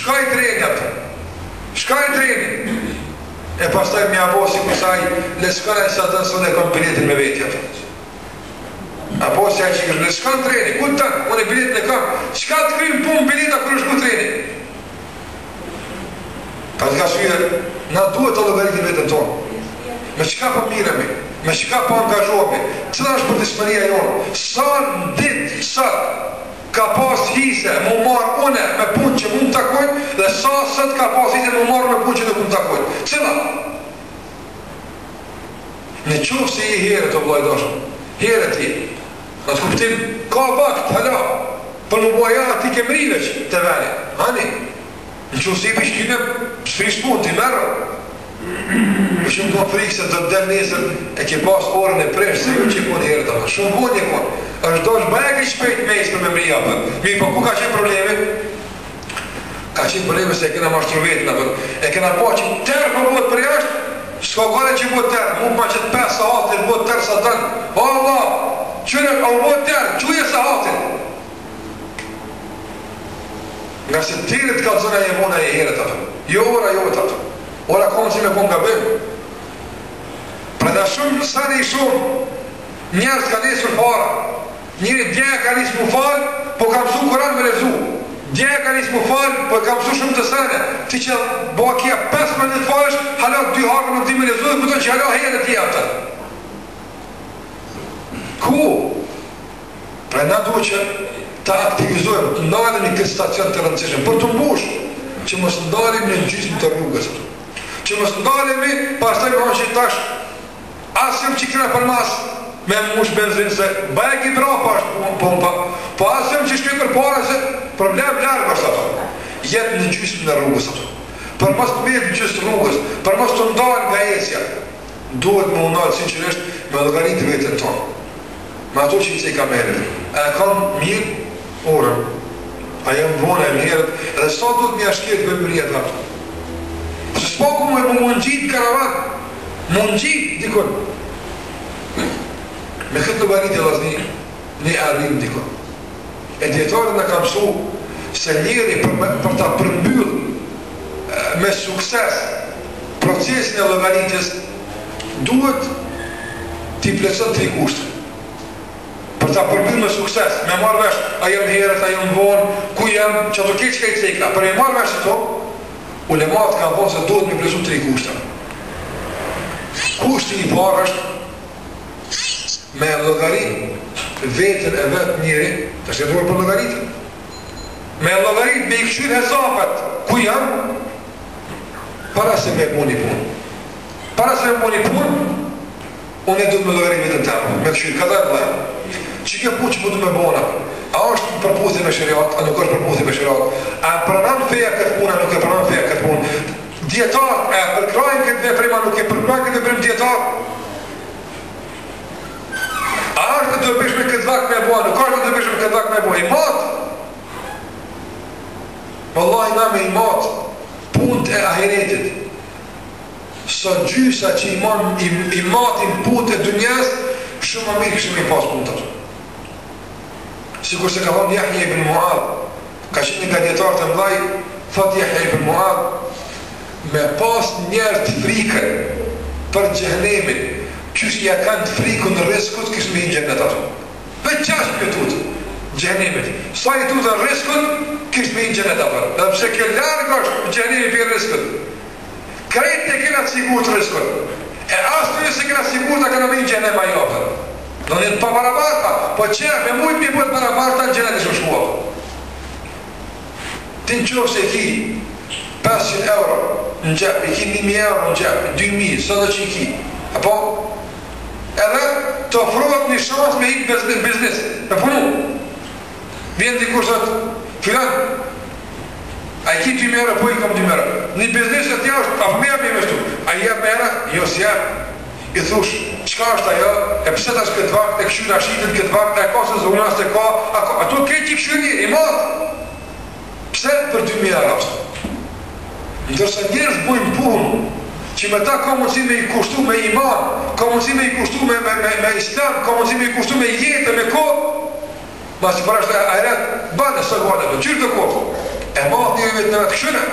shkaj treni atë. Shkaj treni. E pastaj mi avosi kësaj, le shkaj sa të nësën e kom biletin me vetja atë. Apo se a që kështë, le shkaj treni, ku të tanë, unë e biletin e kam, shka të krymë punë bileta kërë shku treni. Pa të ka shkujë, na duhet të logaritin vetën tonë. Me qka për miremi, me qka për angazhohemi, cëla është për dismëria jonë, sa në ditë, sa ka pas hise, mu marë une me punë që mund të takojnë, dhe sa sët ka pas hise mu marë me punë që nuk mund të takojnë. Cëla? Në qofë se i herët o vlajdoshë, herët i, në të kuptim, ka vakt, hala, për më boja ti ke mrive që të veri, hani, në qofë se i pishkine, s'frish punë, ti merë, më shumë ka frikë se të del nesër e ke pas orën e presh se ju që i konë herët atë, shumë konë një konë, është do është bëjë i shpejt me isë për me mrija për, mi po ku ka qenë problemi? Ka qenë problemi se e kena mashtru vetën apër, e kena po që tërë për bëhet për jashtë, s'ka gale që bëhet tërë, mund ma që të 5 sahatin, bëhet tërë sa tënë, o Allah, qënë o bëhet tërë, quje sahatin. Nga se tërët ka zëna e mona e herët apër, jo ora, jo të apër. Ora konë që me konë gabim. Pra da shumë, sani i shumë, njerës ka nesër para. Njëri djeja ka nesë mu falë, po ka mësu Kuran me lezu. Djeja ka nesë mu falë, po ka mësu shumë të sene. Ti që bëha kia 5 minutë falësh, halak 2 harë më këti me lezu, dhe këto që halak herë tja të. Ku? Pra na duhe që ta aktivizojmë, të ndalim një këtë stacion të rëndësishëm, për të mbush, që mos ndalim një gjysmë të rrugës. Që mos ndalemi, pas të një që tash asim që këna për mas me mush benzin se bajek i brapa është pompa, po asim që shkri për pare se problem largë është ato. Jetë në gjysmë në rrugës ato. Për mas të metë në gjysmë rrugës, për mas të ndalë nga esja, duhet me unalë sinqerisht me logaritë vetën tonë. Me ato që i se i ka merët. E kam mirë orën, a jam vona e mirët, edhe sa duhet me ashkjetë me mërjet ato. Se s'poku mu e mu mundjit karavan, mundjit dikon. Me këtë logarit e lazni, ne arrim dikon. E djetarët në kam su se njeri për ta përmbyll me sukses procesin e logaritjes duhet t'i plesën 3 kushtë. Për ta përmbyll me sukses, me marrë vesh, a jem herët, a jem vonë, ku jem, që ato keq ka i cekla, për me marrë vesh të to, ulemat kanë thonë se duhet me plesu 3 kushta. Kushti i parë është me logarit vetën e vetë njëri, të është jetuar për logaritën. Me logarit me i këshyr hesapet, ku jam, para se me bu një punë. Para se me bu një punë, unë e duhet me logarit vetën temë, me këshyr, këta e bëjë. Që kjo punë që po du me bona, a është përputhje me shariat, a nuk është përputhje me shariat, a pranon feja këtë punë, a nuk e pranon feja këtë punë, djetarë, a përkrajnë këtë veprim, a nuk e përkrajnë këtë veprim djetarë, a është të dëbishme këtë vakt me bo, a nuk është të dëbishme këtë vakt me bo, i matë, vëllaj na me i matë, punët e ahiretit, së gjysa që i matin punët e dënjes, shumë më mirë kështë me i pas punët atë. Sikur se ka thonë Jahje ibn Muad, ka qenë nga djetarë të mdhaj, thot Jahje ibn Muad, me pas njerë të frikën për gjehnemin, qështë ja kanë të frikën në riskut, kështë me i gjennet ato. Për qash për tutë, gjehnemit. Sa i tutë në riskut, kështë me i gjennet ato. Edhe pse ke largë është gjehnemi për riskut. Krejt e kena të sigur të riskut. E asë të se kena sigur të kena me i gjennet ma jopër. Në një të parabarta, po qërë me mujtë mi bëtë parabarta në gjenet e shumë shkuat. Ti në qërë se ki 500 euro në gjep, i ki 1.000 euro në gjep, 2.000, së dhe që i ki. Apo? Edhe të ofrohet një shans me hikë biznis, me punu. Vjen dikur sot, filan, a i ki 2.000 euro, po i kam 2.000 euro. Një biznis e tja është, a përmeja me investu. A i jep me era? Jo si jep. I thush, qka është ajo, e pëse tash këtë vakt, e këshyra shqitit këtë vakt, e ka se zonas të ka, ato krejt i këshyri, i matë. Pse për 2.000 euro? Ndërsa njerës bujnë punë, që me ta ka mundësi me i kushtu me iman, ka mundësi me i kushtu me islam, ka mundësi me i kushtu me jetë, me kohë, ma si parashtë e ajret, bane, së gane, qyrë të kohë, e matë një pyet në vetë këshyre.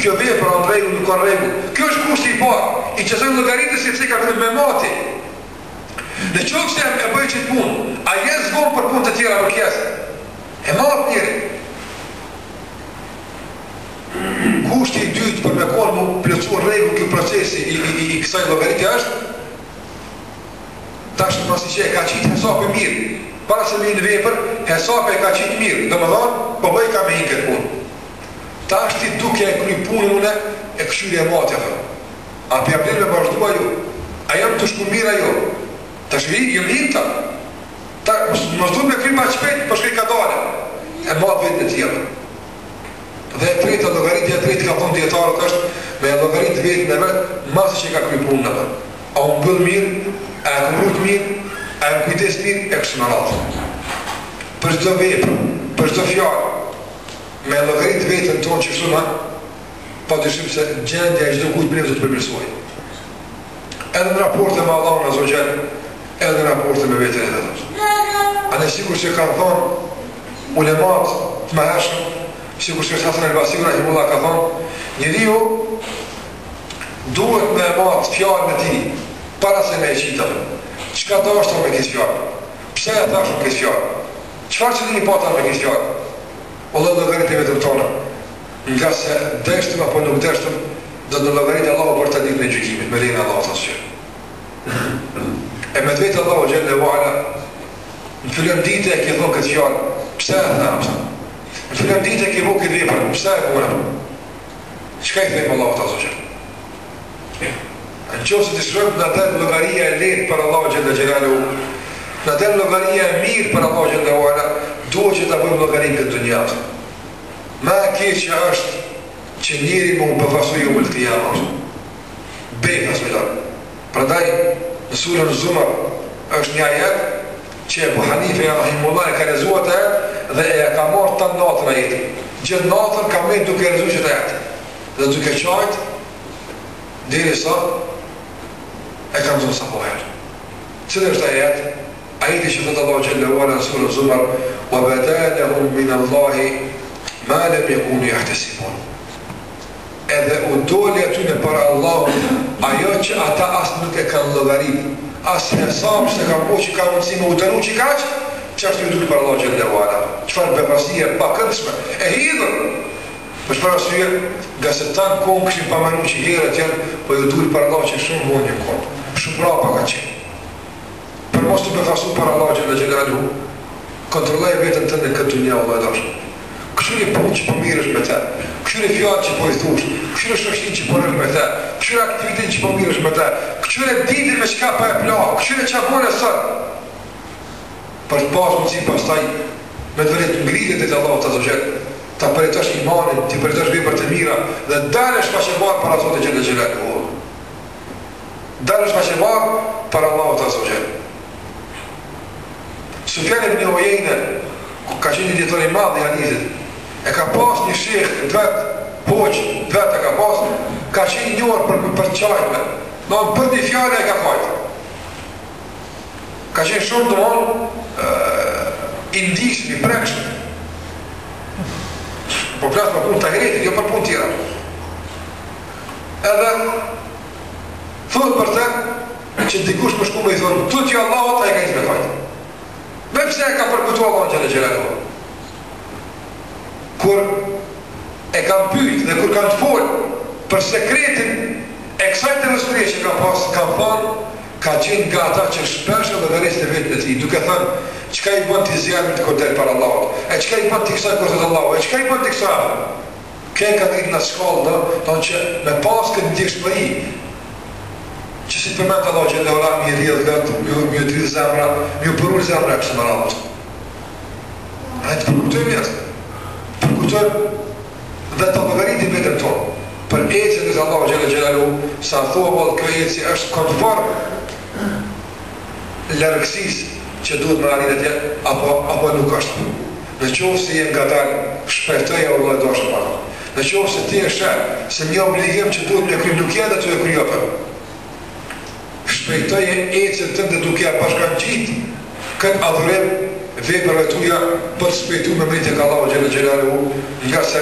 Kjo vepër në rregull, nuk ka rregull. Kjo është kushti i parë. I qësën llogaritës si ka vetëm me mati. Në qoftë se e bëj që të punë, a jes vonë për punë të tjera për kjesë? E matë njëri. Kushti i dytë për me konë mu plëcu rregull kjo procesi i kësaj llogaritje është tash pasi që e ka qitë hesape mirë. Para se me në vepër, hesape e ka qitë mirë. Dhe më thonë, po bëj ka me hinë këtë punë. Ta është ti duke e kry punën une e këshyri e matja thë. A për jam me vazhdua ju? A jam të shku mira ju? Ta shri, jam hinë ta. Më zdu me kry ma qpet, për shkri ka dale. E matë vetë në tjera. Dhe e treta, llogaritja e tretë ka thonë djetarët është me llogarit vetë në vetë, masë që ka kry punën në vetë. A unë bëllë mirë, a e këmrujt mirë, a e më kujtes mirë, e kështë në ratë. Për çdo vepër, për çdo fjalë, me llogarit vetën tonë që shumë, pa dyshim se gjendja e çdo kujt për ne do të përmirësoj. Edhe në raporte me Allahun Azza wa Jall, edhe në raporte me veten e vetë. A ne sikur që kanë thonë ulemat të mëhershëm, sikur që Hasan al-Basri rahimullah ka thonë, njeriu duhet me marrë fjalën e tij para se me e qitë. Çka do është me këtë fjalë? Pse e thash me këtë fjalë? Çfarë që dini pata me këtë fjalë? Allah llogarit e vetëm tonë. Nga se deshtëm apo nuk deshtëm, do të llogarit Allahu për të ditën e gjykimit, me lejen e Allahut asgjë. E me vetë Allahu xhallahu ala, në fillon ditë e ke thonë këtë fjalë, pse e thash? Në fillon ditë e ke vënë këtë vepër, pse e bëra? Çka i them Allahut azza xhall? Në qoftë se të shërëm në atë llogaria e lehtë për Allahu xhallahu xhelalu, në atë llogaria e mirë për Allahu xhallahu ala, duhet që të bëjmë llogarinë këtë dunjat. Ma keqja është që njeri më përfasu ju më të qiyama. Bejta së Prandaj, në surën Zumar është një ajet që Ebu Hanife rahimullah e ka lezuar të ajet dhe e ka marrë të natën a jetë. Gjithë natën ka me duke lezuar që të ajet. Dhe duke qajtë, diri sa, e kam zonë sa poherë. Cëllë është ajet? Ajeti që thëtë Allah Gjallahu ala në surën Zumar وَبَدَالَهُمْ مِنَ اللَّهِ مَا لَمْ يَكُونُ يَحْتَسِبُونَ. Edhe u doli atyne për Allah ajo që ata asë nuk e kanë llogarit, asë hesab se kanë po që ka mundësi me udhëru që kaq, që ashtu ju duke për Allah Gjallahu ala. Qëfar bepasie pa këndshme, e hidhër. Për shpar asyje, nga se tanë kohë këshim pa manu që herët janë, po ju duke për Allah që shumë vonë një kohë, shumë brapa ka qenë. Për mos të befasu për Allah Gjallahu, kontrolloj vetën tënde këtë dunja Allah e dashur. Këshyri punë që po mirësh me te, këshyri fjallë që po i thush, këshyri shoqërinë që po rësh me te, këshyri aktivitetin që po mirësh me te, këshyri ditën me çka po e plah, këshyri çka bën sot. Për të pasur mundësi pastaj me të vërtetë ngritet te Allahu ta xhel, ta përjetosh imanin, ti përjetosh vepra të mira dhe dalësh paqëbar para Zotit xhel xhelalu. Dalësh paqëbar para Allahut ta xhel. Sufjan ibn Uyayna, ka qenë dietar i madh i hadithit, e ka pas një sheh vet, hoç, vet e ka pas, ka qenë njohur për çajme. Do për një fjalë e ka fajt. Ka qenë shumë domon i ndihshëm, i prekshëm. Po plas për punë të heretit, jo për punë tjera. Edhe thot për të që dikush më shku me i thonë, tutje Allahot, a e ka një me fajt. Me pse e ka përkutu Allah në Gjallahu. Kur e kam pyet dhe kur kam të folë për sekretin e kësaj të rësprije që kam falë, ka qenë nga ata që shpeshë dhe gëres të vetë në ti, duke thënë, qka i bën të zjarëmi të kodel për Allah, e qka i bën të kësaj kërët Allah, e qka i bën të kësaj. Kej ka ngritë në shkallë, tonë që me pas këtë ndjekshmëri, që si të përmendë Allah Gjallahu ala, mi rrjedhë vetë, mi rrjedhë zemra, mi përur zemra e kësë më radhët. A e të përkutojmë jetë. Përkutojmë dhe të llogaritim vetën tonë. Për ecën e Allah Gjallahu, sa thua kjo eci është konform largësisë që duhet më arrit atje, apo nuk është. Në qoftë se jem ngadalë, shpejtoja Allah e dashur para. Në qoftë se ti e sheh se një obligim që duhet me kry nuk jetë aty e kryo. Shpejtoje ecën tënde duke ja bashkangjit këtë adhurim veprave tuaja për të shpejtuar me meritë e Allahu xhela xhelalu, nga se